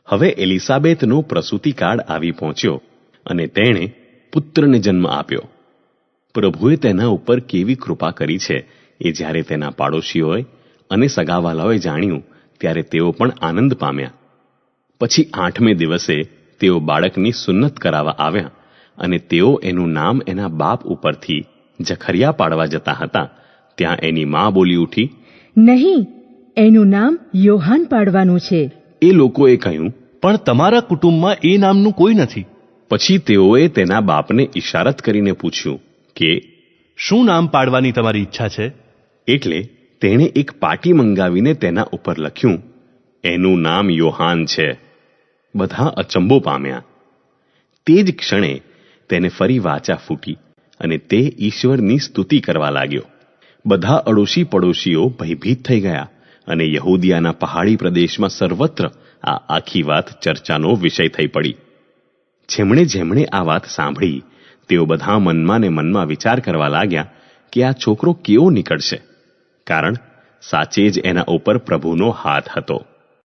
હવે એલિસાબેથનો પ્રસૂતિકાળ આવી પહોંચ્યો અને તેણે પુત્રને જન્મ આપ્યો. પ્રભુએ તેના ઉપર કેવી કૃપા કરી છે એ જ્યારે તેના પાડોશીઓએ અને સગાવાલાઓએ જાણ્યું ત્યારે તેઓ પણ આનંદ પામ્યા. પછી 8મે દિવસે તેઓ બાળકની સુન્નત કરાવવા આવ્યા અને તેઓ એનું નામ એના બાપ ઉપરથી જખરિયા પાડવા જતા હતા ત્યાં એની મા બોલી ઉઠી, નહીં, એનું નામ યોહાન પાડવાનું છે. એ લોકોએ કહ્યું, પણ તમારા કુટુંબમાં એ નામનું કોઈ નથી. પછી તેઓએ તેના બાપને ઇશારત કરીને પૂછ્યું કે શું નામ પાડવાની તમારી ઈચ્છા છે? એટલે તેણે એક પાટી મંગાવીને તેના ઉપર લખ્યું, એનું નામ યોહાન છે. બધા અચંબો પામ્યા. તે જ ક્ષણે તેને ફરી વાચા ફૂટી અને તે ઈશ્વરની સ્તુતિ કરવા લાગ્યો. બધા અડોશી પડોશીઓ ભયભીત થઈ ગયા અને યહૂદિયાના પહાડી પ્રદેશમાં સર્વત્ર આ આખી વાત ચર્ચાનો વિષય થઈ પડી. જેમણે જેમણે આ વાત સાંભળી તેઓ બધા મનમાં ને મનમાં વિચાર કરવા લાગ્યા કે આ છોકરો કેવો નીકળશે, કારણ સાચે જ એના ઉપર પ્રભુનો હાથ હતો.